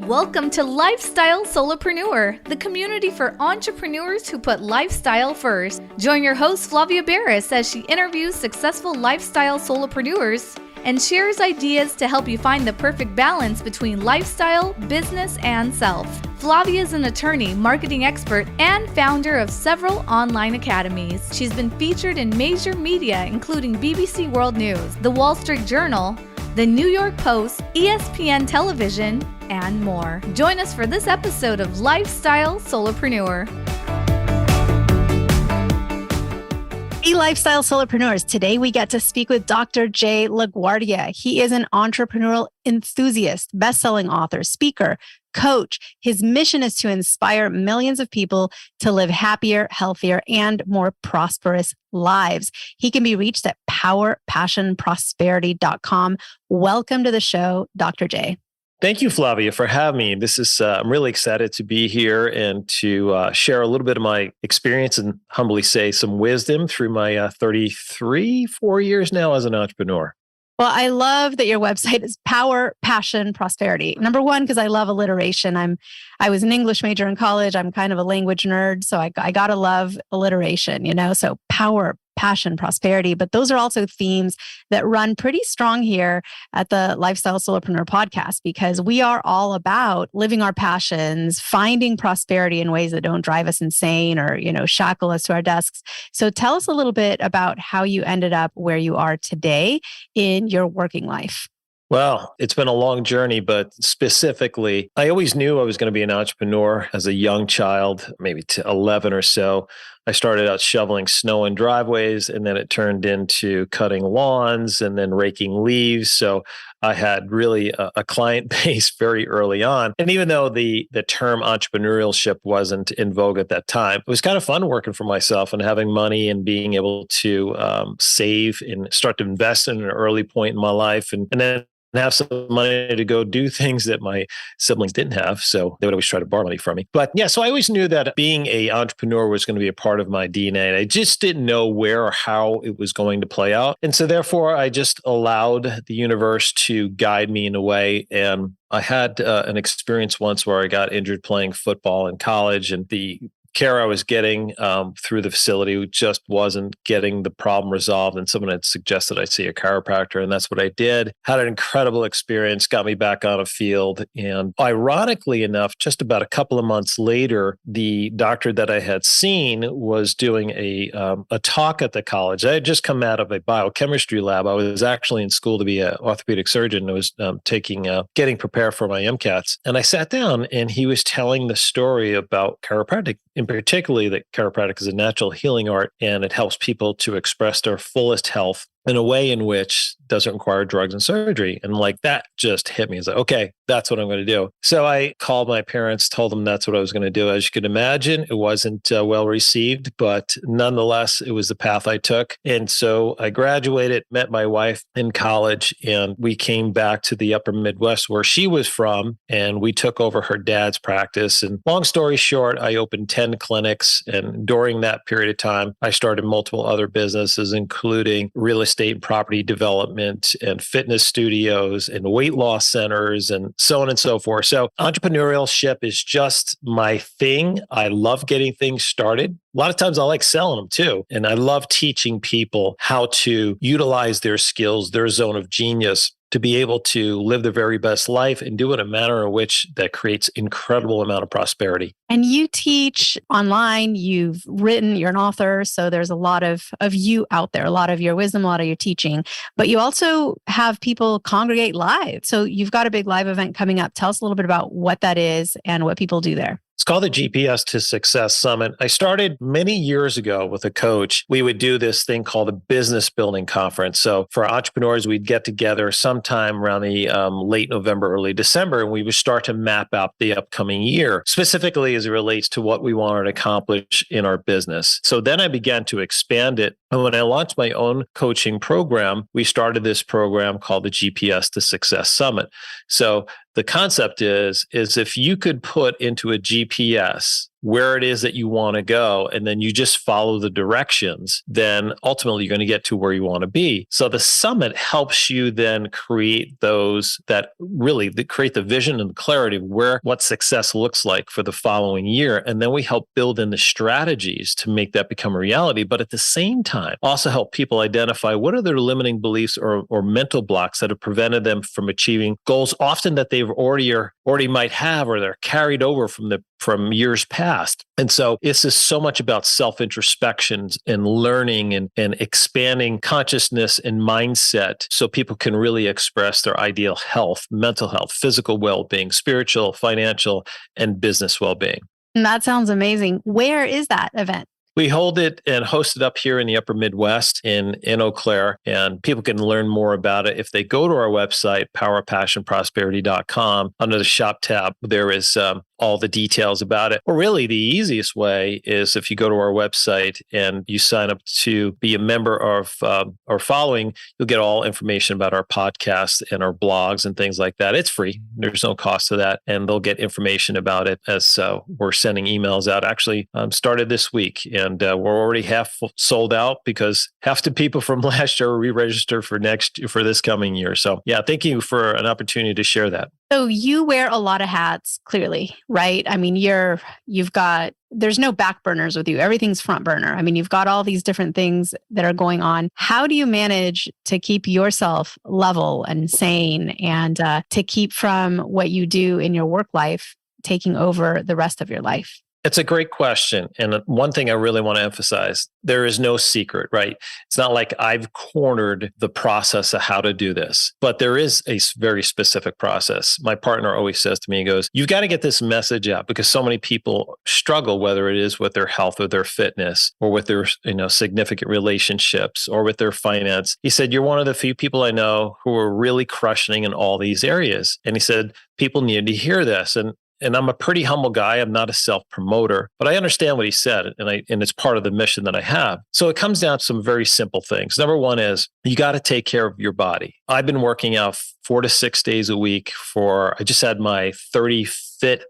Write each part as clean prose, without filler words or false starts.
Welcome to Lifestyle Solopreneur, the community for entrepreneurs who put lifestyle first. Join your host, Flavia Barris, as she interviews successful lifestyle solopreneurs and shares ideas to help you find the perfect balance between lifestyle, business, and self. Flavia is an attorney, marketing expert, and founder of several online academies. She's been featured in major media, including BBC World News, The Wall Street Journal, The New York Post, ESPN Television, and more. Join us for this episode of Lifestyle Solopreneur. Hey, Lifestyle Solopreneurs. Today we get to speak with Dr. Jay LaGuardia. He is an entrepreneurial enthusiast, best-selling author, speaker, coach. His mission is to inspire millions of people to live happier, healthier, and more prosperous lives. He can be reached at powerpassionprosperity.com. Welcome to the show, Dr. Jay. Thank you, Flavia, for having me. This is I'm really excited to be here and to share a little bit of my experience and humbly say some wisdom through my 4 years now as an entrepreneur. Well, I love that your website is Power, Passion, Prosperity. Number one, because I love alliteration. I was an English major in college. I'm kind of a language nerd, so I gotta love alliteration, So power, passion, prosperity. But those are also themes that run pretty strong here at the Lifestyle Solopreneur podcast, because we are all about living our passions, finding prosperity in ways that don't drive us insane or, shackle us to our desks. So tell us a little bit about how you ended up where you are today in your working life. Well, it's been a long journey, but specifically, I always knew I was going to be an entrepreneur as a young child, maybe to 11 or so. I started out shoveling snow in driveways, and then it turned into cutting lawns and then raking leaves. So I had really a client base very early on. And even though the term entrepreneurship wasn't in vogue at that time, it was kind of fun working for myself and having money and being able to save and start to invest in an early point in my life. And then have some money to go do things that my siblings didn't have. So they would always try to borrow money from me. But yeah, so I always knew that being an entrepreneur was going to be a part of my DNA. And I just didn't know where or how it was going to play out. And so therefore, I just allowed the universe to guide me in a way. And I had an experience once where I got injured playing football in college, and the care I was getting through the facility just wasn't getting the problem resolved. And someone had suggested I see a chiropractor, and that's what I did. Had an incredible experience, got me back on a field. And ironically enough, just about a couple of months later, the doctor that I had seen was doing a talk at the college. I had just come out of a biochemistry lab. I was actually in school to be an orthopedic surgeon. I was getting prepared for my MCATs. And I sat down, and he was telling the story about chiropractic, in particularly that chiropractic is a natural healing art, and it helps people to express their fullest health in a way in which doesn't require drugs and surgery. And that just hit me. It's like, okay, that's what I'm going to do. So I called my parents, told them that's what I was going to do. As you can imagine, it wasn't well received, but nonetheless, it was the path I took. And so I graduated, met my wife in college, and we came back to the upper Midwest where she was from, and we took over her dad's practice. And long story short, I opened 10 clinics. And during that period of time, I started multiple other businesses, including real estate and property development and fitness studios and weight loss centers and so on and so forth. So entrepreneurship is just my thing. I love getting things started. A lot of times I like selling them too. And I love teaching people how to utilize their skills, their zone of genius, to be able to live their very best life and do it in a manner in which that creates incredible amount of prosperity. And you teach online, you've written, you're an author. So there's a lot of you out there, a lot of your wisdom, a lot of your teaching, but you also have people congregate live. So you've got a big live event coming up. Tell us a little bit about what that is and what people do there. It's called the GPS to Success Summit. I started many years ago with a coach. We would do this thing called the Business Building Conference. So for entrepreneurs, we'd get together sometime around the late November, early December, and we would start to map out the upcoming year, specifically as it relates to what we wanted to accomplish in our business. So then I began to expand it. And when I launched my own coaching program, we started this program called the GPS to Success Summit. So the concept is if you could put into a GPS where it is that you want to go, and then you just follow the directions, then ultimately you're going to get to where you want to be. So the summit helps you then create create the vision and the clarity of what success looks like for the following year. And then we help build in the strategies to make that become a reality. But at the same time, also help people identify what are their limiting beliefs or mental blocks that have prevented them from achieving goals often that they've already might have, or they're carried over from years past. And so it's just so much about self-introspection and learning and expanding consciousness and mindset so people can really express their ideal health, mental health, physical well-being, spiritual, financial, and business well-being. That sounds amazing. Where is that event? We hold it and host it up here in the upper Midwest in Eau Claire, and people can learn more about it. If they go to our website, powerpassionprosperity.com, under the shop tab, there is all the details about it. Or really the easiest way is if you go to our website and you sign up to be a member of our following, you'll get all information about our podcast and our blogs and things like that. It's free. There's no cost to that. And they'll get information about it as we're sending emails out. Actually, started this week, and we're already half sold out because half the people from last year re-registered for this coming year. So yeah, thank you for an opportunity to share that. So you wear a lot of hats, clearly, right? I mean, there's no back burners with you. Everything's front burner. I mean, you've got all these different things that are going on. How do you manage to keep yourself level and sane, and to keep from what you do in your work life taking over the rest of your life? It's a great question. And one thing I really want to emphasize, there is no secret, right? It's not like I've cornered the process of how to do this, but there is a very specific process. My partner always says to me, he goes, you've got to get this message out because so many people struggle, whether it is with their health or their fitness or with their, significant relationships or with their finance. He said, you're one of the few people I know who are really crushing in all these areas. And he said, people need to hear this. And I'm a pretty humble guy. I'm not a self-promoter, but I understand what he said, and it's part of the mission that I have. So it comes down to some very simple things. Number one is you got to take care of your body. I've been working out 4 to 6 days a week I just had my 35th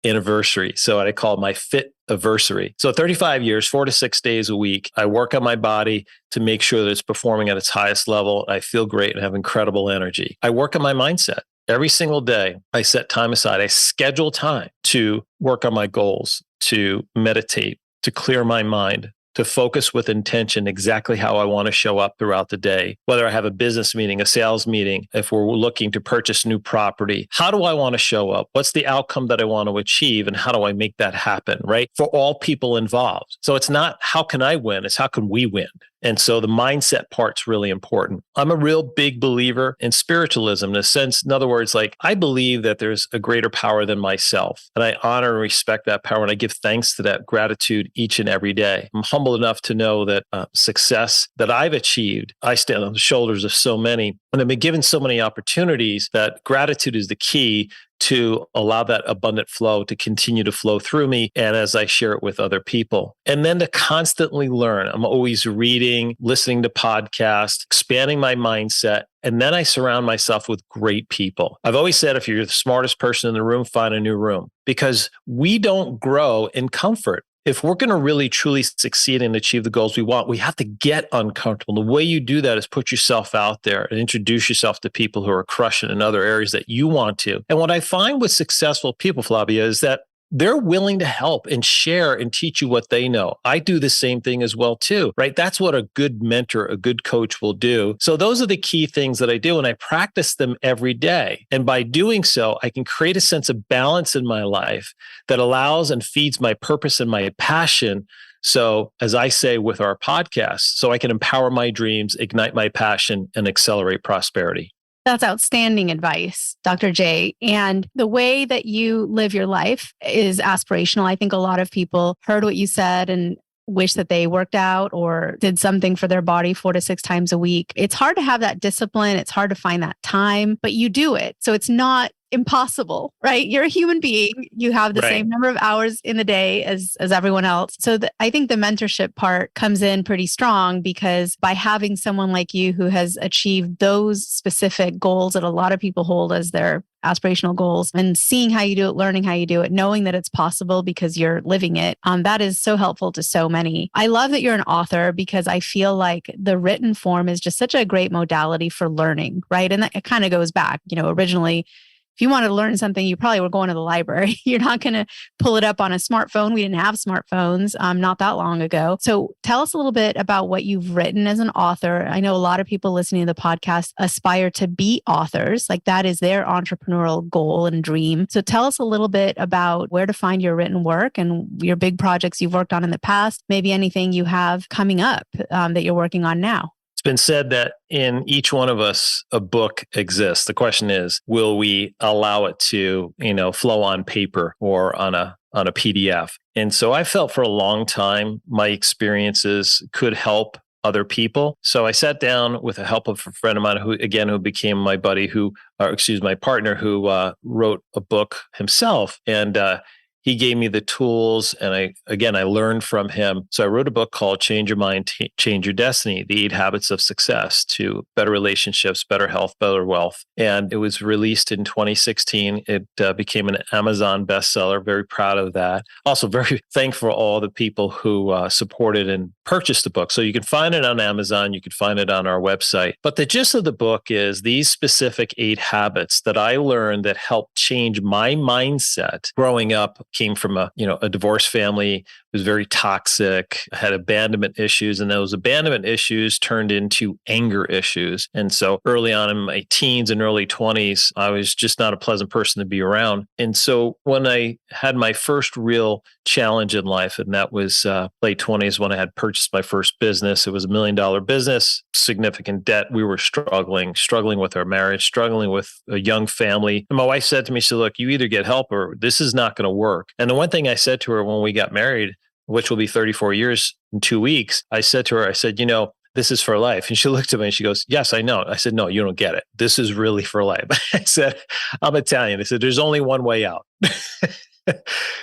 anniversary. So I call it my fit anniversary. So 35 years, 4 to 6 days a week, I work on my body to make sure that it's performing at its highest level. I feel great and have incredible energy. I work on my mindset. Every single day, I set time aside. I schedule time to work on my goals, to meditate, to clear my mind, to focus with intention exactly how I want to show up throughout the day. Whether I have a business meeting, a sales meeting, if we're looking to purchase new property, how do I want to show up? What's the outcome that I want to achieve? And how do I make that happen, right? For all people involved. So it's not how can I win? It's how can we win? And so the mindset part's really important. I'm a real big believer in spiritualism in a sense. In other words, I believe that there's a greater power than myself. And I honor and respect that power. And I give thanks to that gratitude each and every day. I'm humble enough to know that success that I've achieved, I stand on the shoulders of so many. And I've been given so many opportunities that gratitude is the key to allow that abundant flow to continue to flow through me and as I share it with other people. And then to constantly learn. I'm always reading, listening to podcasts, expanding my mindset. And then I surround myself with great people. I've always said, if you're the smartest person in the room, find a new room, because we don't grow in comfort. If we're going to really truly succeed and achieve the goals we want, we have to get uncomfortable. The way you do that is put yourself out there and introduce yourself to people who are crushing in other areas that you want to. And what I find with successful people, Flavia, is that they're willing to help and share and teach you what they know. I do the same thing as well too, right? That's what a good mentor, a good coach will do. So those are the key things that I do, and I practice them every day. And by doing so, I can create a sense of balance in my life that allows and feeds my purpose and my passion. So as I say with our podcast, so I can empower my dreams, ignite my passion, and accelerate prosperity. That's outstanding advice, Dr. Jay. And the way that you live your life is aspirational. I think a lot of people heard what you said and wish that they worked out or did something for their body 4 to 6 times a week. It's hard to have that discipline. It's hard to find that time, but you do it. So it's not impossible, right? You're a human being. You have the Right. same number of hours in the day as everyone else. So I think the mentorship part comes in pretty strong, because by having someone like you who has achieved those specific goals that a lot of people hold as their aspirational goals, and seeing how you do it, learning how you do it, knowing that it's possible because you're living it, that is so helpful to so many. I love that you're an author, because I feel like the written form is just such a great modality for learning, right? And that it kind of goes back, originally, if you wanted to learn something, you probably were going to the library. You're not going to pull it up on a smartphone. We didn't have smartphones not that long ago. So tell us a little bit about what you've written as an author. I know a lot of people listening to the podcast aspire to be authors. Like that is their entrepreneurial goal and dream. So tell us a little bit about where to find your written work and your big projects you've worked on in the past, maybe anything you have coming up that you're working on now. It's been said that in each one of us, a book exists. The question is, will we allow it to, flow on paper or on a PDF? And so I felt for a long time, my experiences could help other people. So I sat down with the help of a friend of mine who became my buddy, my partner, who wrote a book himself. And he gave me the tools, and I learned from him. So I wrote a book called Change Your Mind, Change Your Destiny, The 8 Habits of Success to Better Relationships, Better Health, Better Wealth. And it was released in 2016. It became an Amazon bestseller. Very proud of that. Also very thankful for all the people who supported and purchased the book. So you can find it on Amazon. You can find it on our website. But the gist of the book is these specific 8 habits that I learned that helped change my mindset growing up. Came from a divorced family. It was very toxic, had abandonment issues, and those abandonment issues turned into anger issues. And so early on in my teens and early 20s, I was just not a pleasant person to be around. And so when I had my first real challenge in life, and that was late 20s when I had purchased my first business. It was $1 million business, significant debt. We were struggling with our marriage, struggling with a young family. And my wife said to me, she said, look, you either get help or this is not going to work. And the one thing I said to her when we got married, which will be 34 years in 2 weeks, I said to her, this is for life. And she looked at me and she goes, yes, I know. I said, no, you don't get it. This is really for life. I said, I'm Italian. I said, there's only one way out.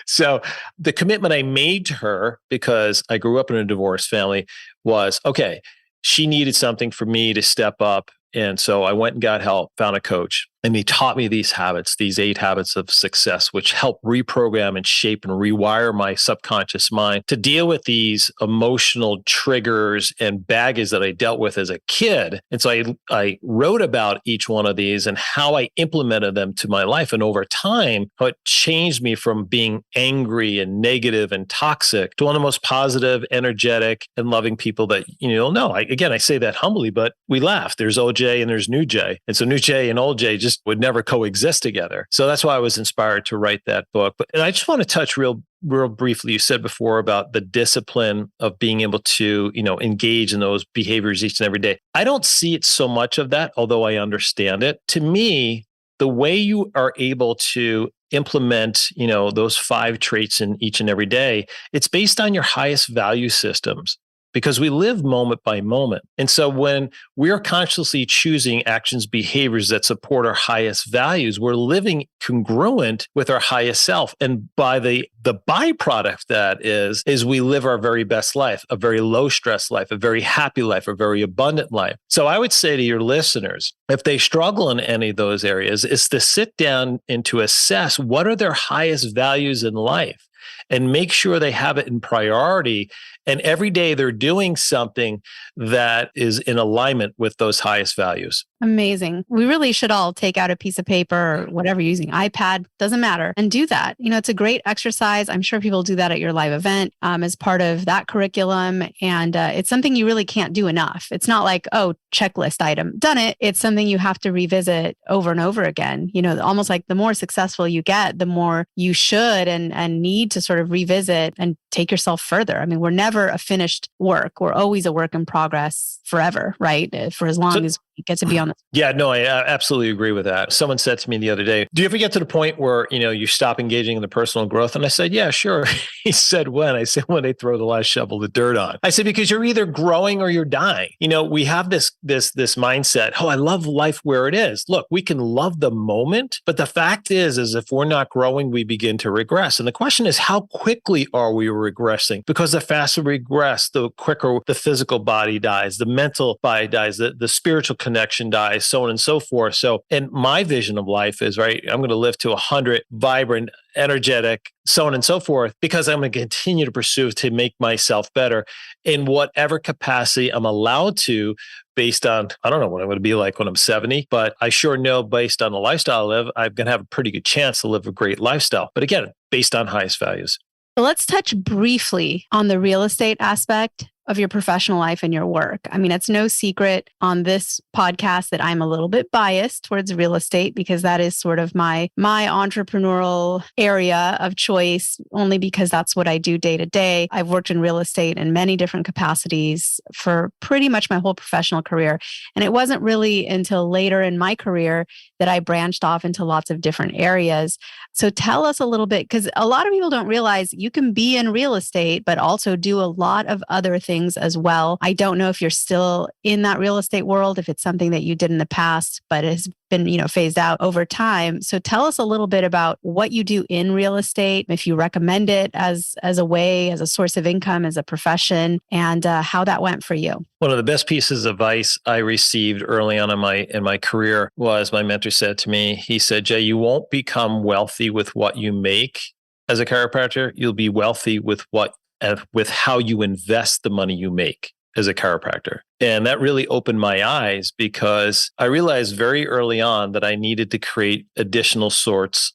So the commitment I made to her, because I grew up in a divorced family, was, okay, she needed something for me to step up. And so I went and got help, found a coach, and he taught me these habits, these 8 habits of success, which help reprogram and shape and rewire my subconscious mind to deal with these emotional triggers and baggage that I dealt with as a kid. And so I wrote about each one of these and how I implemented them to my life. And over time, how it changed me from being angry and negative and toxic to one of the most positive, energetic, and loving people that you'll know. I say that humbly, but we laugh. There's OJ and there's New Jay. And so New Jay and Old Jay just would never coexist together. So that's why I was inspired to write that book. And I just want to touch real briefly. You said before about the discipline of being able to, engage in those behaviors each and every day. I don't see it so much of that, although I understand it. To me, the way you are able to implement, those 5 traits in each and every day, it's based on your highest value systems. Because we live moment by moment. And so when we're consciously choosing actions, behaviors that support our highest values, we're living congruent with our highest self. And by the byproduct that is we live our very best life, a very low stress life, a very happy life, a very abundant life. So I would say to your listeners, if they struggle in any of those areas, is to sit down and to assess what are their highest values in life and make sure they have it in priority. And every day they're doing something that is in alignment with those highest values. Amazing. We really should all take out a piece of paper or whatever you're using, iPad, doesn't matter, and do that. It's a great exercise. I'm sure people do that at your live event as part of that curriculum. And it's something you really can't do enough. It's not like, oh, checklist item, done it. It's something you have to revisit over and over again. Almost like the more successful you get, the more you should and need to sort of revisit and take yourself further. I mean, we're never a finished work. We're always a work in progress forever, right? For as long as we get to be on the. Yeah, no, I absolutely agree with that. Someone said to me the other day, do you ever get to the point where, you stop engaging in the personal growth? And I said, yeah, sure. He said, when? I said, when they throw the last shovel of dirt on. I said, because you're either growing or you're dying. We have this mindset. Oh, I love life where it is. Look, we can love the moment, but the fact is if we're not growing, we begin to regress. And the question is, how quickly are we regressing? Because the faster we regress, the quicker the physical body dies, the mental body dies, the spiritual connection dies, so on and so forth. So, and my vision of life is, right, I'm going to live to 100, vibrant, energetic, so on and so forth, because I'm going to continue to pursue to make myself better in whatever capacity I'm allowed to, based on, I don't know what I'm going to be like when I'm 70, but I sure know based on the lifestyle I live, I'm going to have a pretty good chance to live a great lifestyle. But again, based on highest values. So let's touch briefly on the real estate aspect of your professional life and your work. I mean, it's no secret on this podcast that I'm a little bit biased towards real estate because that is sort of my entrepreneurial area of choice, only because that's what I do day to day. I've worked in real estate in many different capacities for pretty much my whole professional career. And it wasn't really until later in my career that I branched off into lots of different areas. So tell us a little bit, because a lot of people don't realize you can be in real estate, but also do a lot of other things as well. I don't know if you're still in that real estate world, if it's something that you did in the past, but has been, phased out over time. So tell us a little bit about what you do in real estate, if you recommend it as a way, as a source of income, as a profession, and how that went for you. One of the best pieces of advice I received early on in my career was my mentor said to me, he said, Jay, you won't become wealthy with what you make as a chiropractor. You'll be wealthy with how you invest the money you make as a chiropractor. And that really opened my eyes because I realized very early on that I needed to create additional sources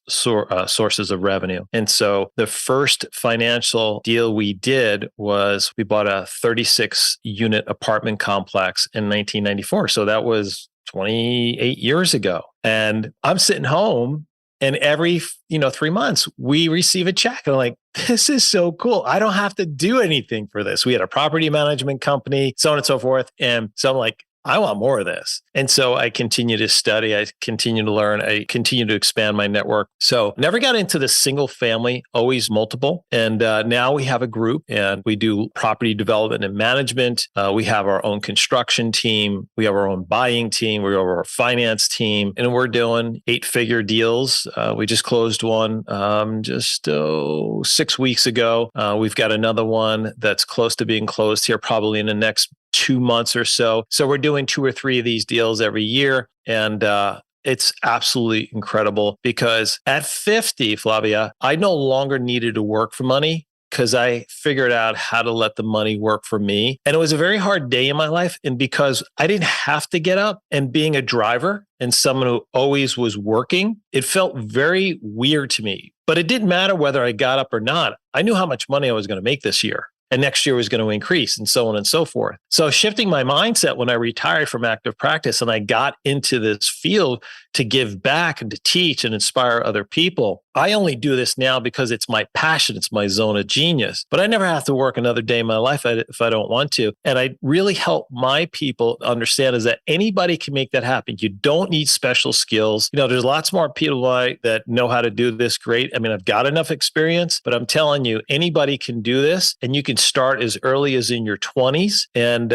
of revenue. And so the first financial deal we did was we bought a 36-unit apartment complex in 1994. So that was 28 years ago. And I'm sitting home and every 3 months we receive a check. And I'm like, this is so cool. I don't have to do anything for this. We had a property management company, so on and so forth. And so I'm like, I want more of this. And so I continue to study. I continue to learn. I continue to expand my network. So never got into the single family, always multiple. And now we have a group and we do property development and management. We have our own construction team. We have our own buying team. We have our finance team. And we're doing 8-figure deals. We just closed one just 6 weeks ago. We've got another one that's close to being closed here probably in the next 2 months or so. So we're doing 2 or 3 of these deals every year. And it's absolutely incredible because at 50, Flavia, I no longer needed to work for money because I figured out how to let the money work for me. And it was a very hard day in my life. And because I didn't have to get up, and being a driver and someone who always was working, it felt very weird to me. But it didn't matter whether I got up or not. I knew how much money I was going to make this year. And next year was going to increase and so on and so forth. So shifting my mindset when I retired from active practice and I got into this field to give back and to teach and inspire other people, I only do this now because it's my passion. It's my zone of genius. But I never have to work another day in my life if I don't want to. And I really help my people understand is that anybody can make that happen. You don't need special skills. There's lots more people that know how to do this great. I mean, I've got enough experience, but I'm telling you, anybody can do this, and you can start as early as in your 20s. And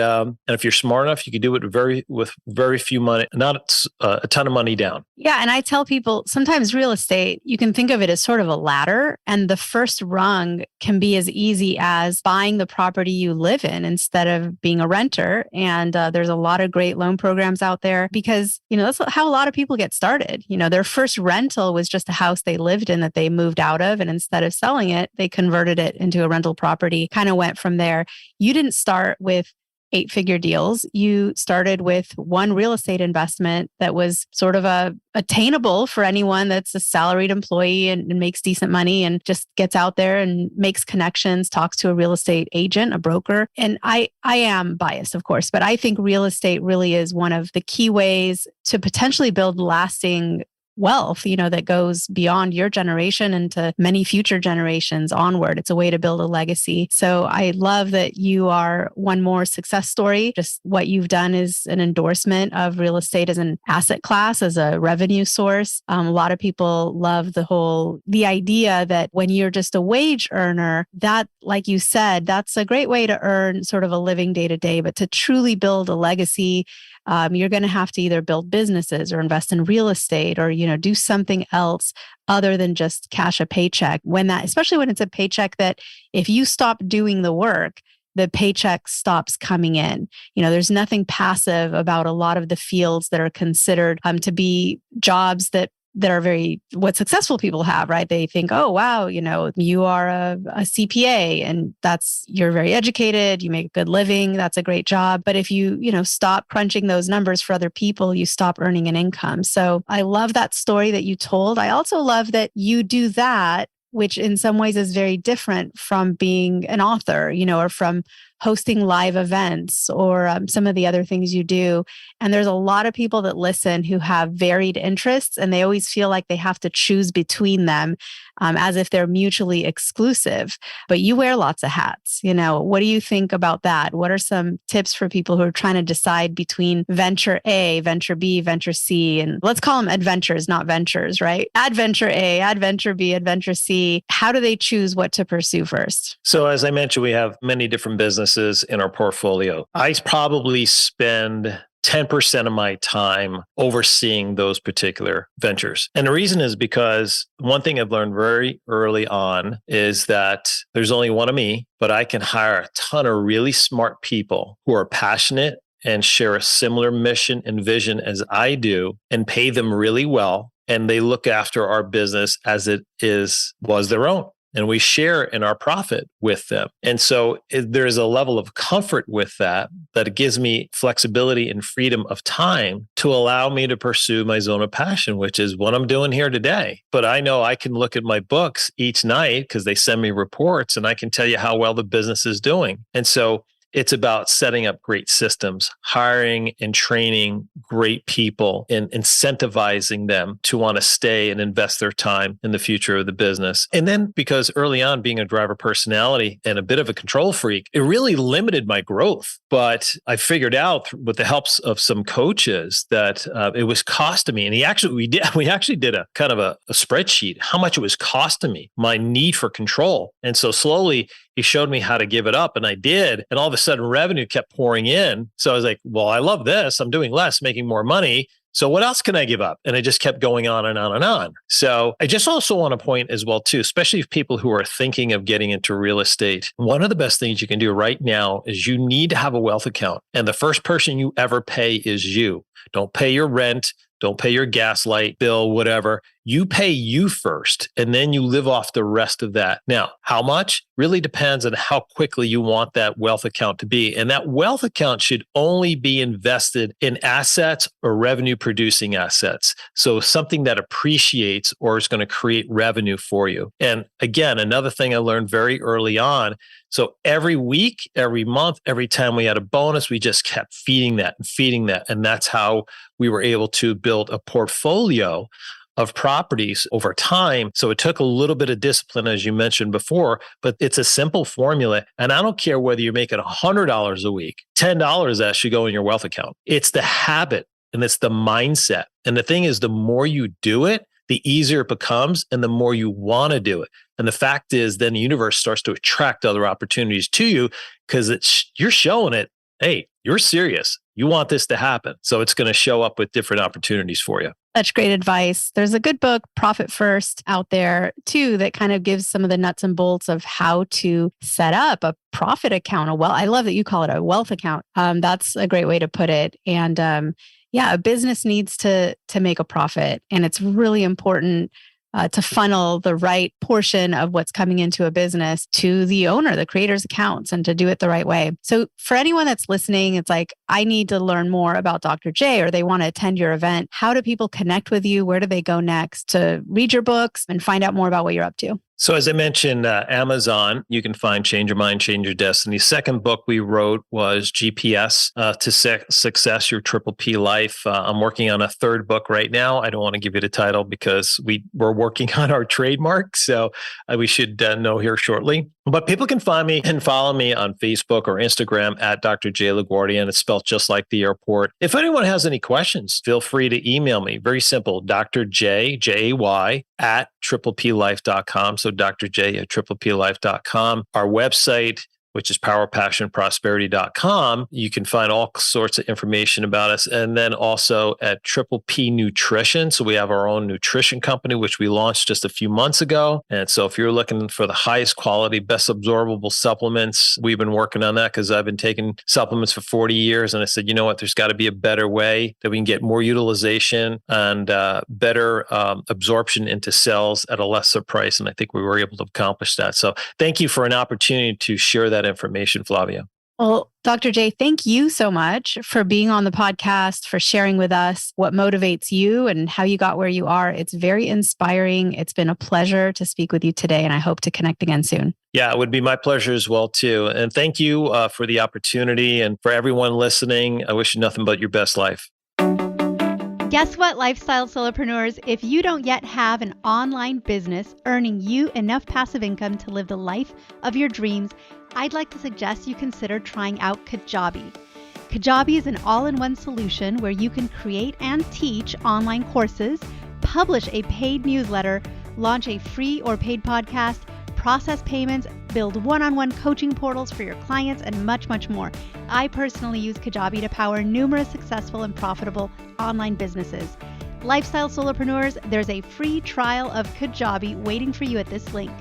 if you're smart enough, you can do it with very few money, not a ton of money down. Yeah. And I tell people sometimes real estate, you can think of it as sort of a ladder. And the first rung can be as easy as buying the property you live in instead of being a renter. And there's a lot of great loan programs out there because, that's how a lot of people get started. Their first rental was just a house they lived in that they moved out of. And instead of selling it, they converted it into a rental property, kind of went from there. You didn't start with 8-figure deals. You started with one real estate investment that was sort of attainable for anyone that's a salaried employee and makes decent money and just gets out there and makes connections, talks to a real estate agent, a broker. And I am biased, of course, but I think real estate really is one of the key ways to potentially build lasting wealth, that goes beyond your generation into many future generations onward. It's a way to build a legacy. So I love that you are one more success story. Just what you've done is an endorsement of real estate as an asset class, as a revenue source. A lot of people love the idea that when you're just a wage earner, that, like you said, that's a great way to earn sort of a living day to day. But to truly build a legacy, you're going to have to either build businesses or invest in real estate or, do something else other than just cash a paycheck. Especially when it's a paycheck that if you stop doing the work, the paycheck stops coming in. There's nothing passive about a lot of the fields that are considered to be jobs that are what successful people have, right? They think, oh, wow, you are a CPA and you're very educated, you make a good living, that's a great job. But if you, stop crunching those numbers for other people, you stop earning an income. So I love that story that you told. I also love that you do that, which in some ways is very different from being an author, or from hosting live events or some of the other things you do. And there's a lot of people that listen who have varied interests and they always feel like they have to choose between them as if they're mutually exclusive. But you wear lots of hats. What do you think about that? What are some tips for people who are trying to decide between venture A, venture B, venture C, and let's call them adventures, not ventures, right? Adventure A, adventure B, adventure C. How do they choose what to pursue first? So as I mentioned, we have many different businesses in our portfolio. I probably spend 10% of my time overseeing those particular ventures. And the reason is because one thing I've learned very early on is that there's only one of me, but I can hire a ton of really smart people who are passionate and share a similar mission and vision as I do and pay them really well. And they look after our business as it was their own. And we share in our profit with them. And so there is a level of comfort with that it gives me flexibility and freedom of time to allow me to pursue my zone of passion, which is what I'm doing here today. But I know I can look at my books each night because they send me reports and I can tell you how well the business is doing. And so it's about setting up great systems, hiring and training great people and incentivizing them to want to stay and invest their time in the future of the business. And then because early on, being a driver personality and a bit of a control freak, it really limited my growth. But I figured out with the helps of some coaches that it was costing me. And we actually did a kind of a spreadsheet, how much it was costing me, my need for control. And so slowly, he showed me how to give it up and I did. And all of a sudden revenue kept pouring in. So I was like, well, I love this. I'm doing less, making more money. So what else can I give up? And it just kept going on and on and on. So I just also want to point as well too, especially if people who are thinking of getting into real estate, one of the best things you can do right now is you need to have a wealth account. And the first person you ever pay is you. Don't pay your rent. Don't pay your gas light bill, whatever. You pay you first, and then you live off the rest of that. Now, how much really depends on how quickly you want that wealth account to be. And that wealth account should only be invested in assets or revenue producing assets. So something that appreciates or is going to create revenue for you. And again, another thing I learned very early on. So every week, every month, every time we had a bonus, we just kept feeding that and feeding that. And that's how we were able to build a portfolio of properties over time. So it took a little bit of discipline, as you mentioned before, but it's a simple formula. And I don't care whether you're making $100 a week, $10 that should go in your wealth account. It's the habit and it's the mindset. And the thing is, the more you do it, the easier it becomes and the more you want to do it. And the fact is, then the universe starts to attract other opportunities to you because you're showing it, hey, you're serious. You want this to happen. So it's going to show up with different opportunities for you. Such great advice. There's a good book, Profit First, out there too, that kind of gives some of the nuts and bolts of how to set up a profit account. I love that you call it a wealth account. That's a great way to put it. And a business needs to make a profit. And it's really important to funnel the right portion of what's coming into a business to the owner, the creator's accounts, and to do it the right way. So for anyone that's listening, it's like, I need to learn more about Dr. Jay, or they want to attend your event. How do people connect with you? Where do they go next to read your books and find out more about what you're up to? So as I mentioned, Amazon, you can find Change Your Mind, Change Your Destiny. Second book we wrote was GPS to Success, Your Triple P Life. I'm working on a third book right now. I don't want to give you the title because we're working on our trademark. So we should know here shortly. But people can find me and follow me on Facebook or Instagram at Dr. Jay LaGuardia, and it's spelled just like the airport. If anyone has any questions, feel free to email me. Very simple, Dr. J, J-A-Y, at tripleplife.com. So Dr. J at tripleplife.com. Our website, which is powerpassionprosperity.com. You can find all sorts of information about us. And then also at Triple P Nutrition. So we have our own nutrition company, which we launched just a few months ago. And so if you're looking for the highest quality, best absorbable supplements, we've been working on that because I've been taking supplements for 40 years. And I said, you know what, there's got to be a better way that we can get more utilization and better absorption into cells at a lesser price. And I think we were able to accomplish that. So thank you for an opportunity to share that information, Flavia. Well, Dr. J, thank you so much for being on the podcast, for sharing with us what motivates you and how you got where you are. It's very inspiring. It's been a pleasure to speak with you today, and I hope to connect again soon. Yeah, it would be my pleasure as well, too. And thank you for the opportunity. And for everyone listening, I wish you nothing but your best life. Guess what, lifestyle solopreneurs? If you don't yet have an online business earning you enough passive income to live the life of your dreams, I'd like to suggest you consider trying out Kajabi. Kajabi is an all-in-one solution where you can create and teach online courses, publish a paid newsletter, launch a free or paid podcast, process payments, build one-on-one coaching portals for your clients, and much, much more. I personally use Kajabi to power numerous successful and profitable online businesses. Lifestyle solopreneurs, there's a free trial of Kajabi waiting for you at this link,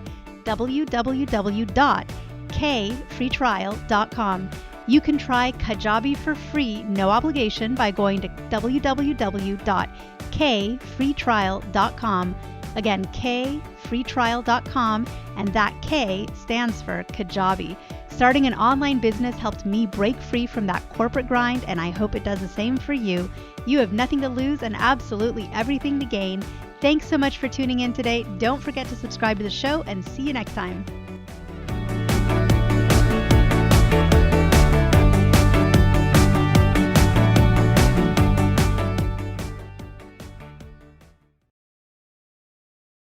www.kfreetrial.com. You can try Kajabi for free, no obligation, by going to www.kfreetrial.com. Again, kfreetrial.com, and that K stands for Kajabi. Starting an online business helped me break free from that corporate grind, and I hope it does the same for you. You have nothing to lose and absolutely everything to gain. Thanks so much for tuning in today. Don't forget to subscribe to the show, and see you next time.